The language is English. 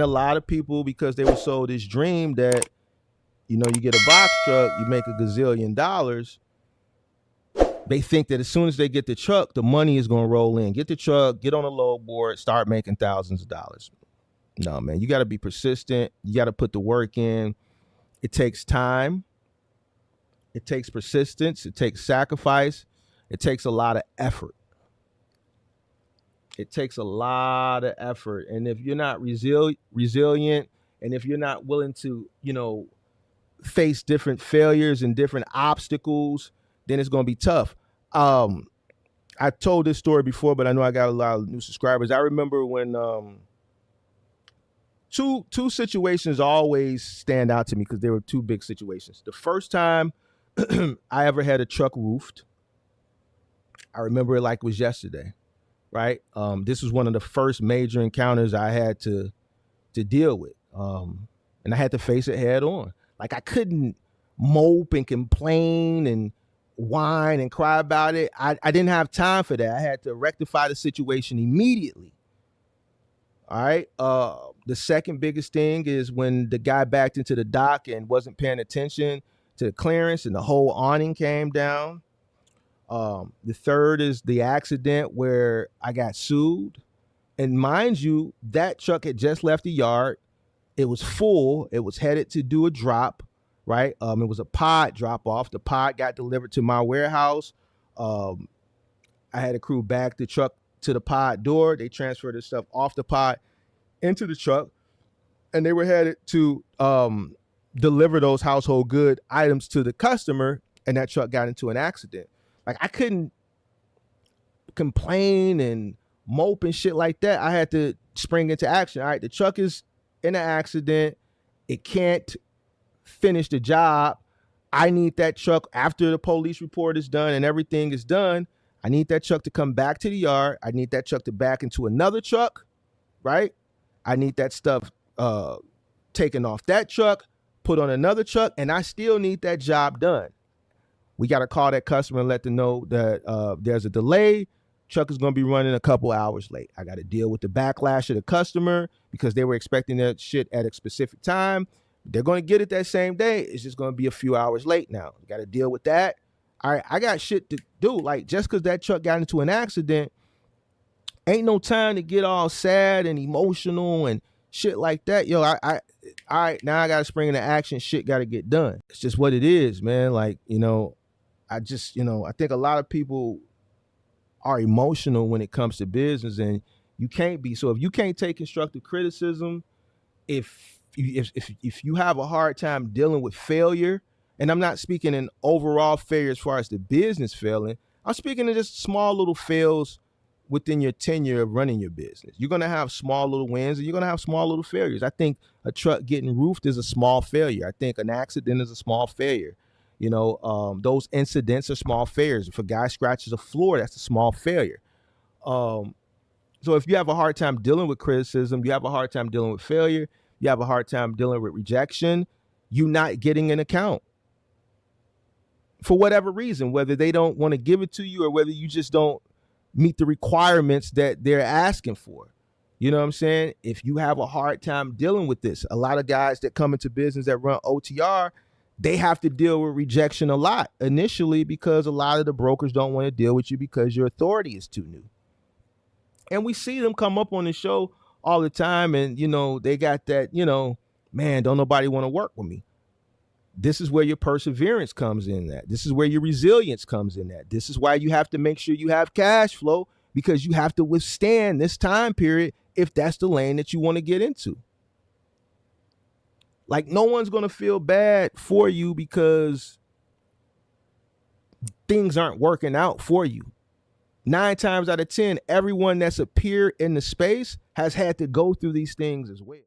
a lot of people, because they were sold this dream that, you know, you get a box truck, you make $1 gazillion. They think that as soon as they get the truck, the money is going to roll in. Get the truck, get on a load board, start making thousands of dollars. No, man, you got to be persistent. You got to put the work in. It takes time. It takes persistence. It takes sacrifice. It takes a lot of effort. It takes a lot of effort. And if you're not resilient, and if you're not willing to, you know, face different failures and different obstacles, then it's going to be tough. I told this story before, but I know I got a lot of new subscribers. I remember when two situations always stand out to me because they were two big situations. The first time I ever had a truck roofed, I remember it like it was yesterday, right? This was one of the first major encounters I had to deal with, and I had to face it head on. Like, I couldn't mope and complain and whine and cry about it. I didn't have time for that. I had to rectify the situation immediately. All right. The second biggest thing is when the guy backed into the dock and wasn't paying attention to the clearance and the whole awning came down. The third is the accident where I got sued. And mind you, that truck had just left the yard. It was full. It was headed to do a drop, right? It was a pod drop off. The pod got delivered to my warehouse. I had a crew back the truck to the pod door. They transferred the stuff off the pod into the truck, and they were headed to deliver those household good items to the customer, and that truck got into an accident. Like, I couldn't complain and mope and shit like that. I had to spring into action. All right, the truck is in an accident. It can't finish the job. I need that truck after the police report is done and everything is done. I need that truck to come back to the yard. I need that truck to back into another truck, right? I need that stuff taken off that truck, put on another truck, and I still need that job done. We got to call that customer and let them know that there's a delay. Truck is going to be running a couple hours late. I got to deal with the backlash of the customer because they were expecting that shit at a specific time. They're going to get it that same day. It's just going to be a few hours late now. Got to deal with that. All right, I got shit to do. Like, just because that truck got into an accident, ain't no time to get all sad and emotional and shit like that. Yo, all right, now I got to spring into action. Shit got to get done. It's just what it is, man. Like, you know, I think a lot of people are emotional when it comes to business, and you can't be. So if you can't take constructive criticism, if you have a hard time dealing with failure, and I'm not speaking in overall failure as far as the business failing, I'm speaking of just small little fails within your tenure of running your business. You're going to have small little wins and you're going to have small little failures. I think a truck getting roofed is a small failure. I think an accident is a small failure. You know, those incidents are small failures. If a guy scratches a floor, that's a small failure. So if you have a hard time dealing with criticism, you have a hard time dealing with failure, you have a hard time dealing with rejection, you're not getting an account. For whatever reason, whether they don't want to give it to you or whether you just don't meet the requirements that they're asking for. You know what I'm saying? If you have a hard time dealing with this, a lot of guys that come into business that run OTR, they have to deal with rejection a lot initially because a lot of the brokers don't want to deal with you because your authority is too new. And we see them come up on the show all the time and, you know, they got that, you know, man, don't nobody want to work with me. This is where your perseverance comes in at. This is where your resilience comes in at. This is why you have to make sure you have cash flow, because you have to withstand this time period if that's the lane that you want to get into. Like, no one's going to feel bad for you because things aren't working out for you. 9 times out of 10, everyone that's appeared in the space has had to go through these things as well.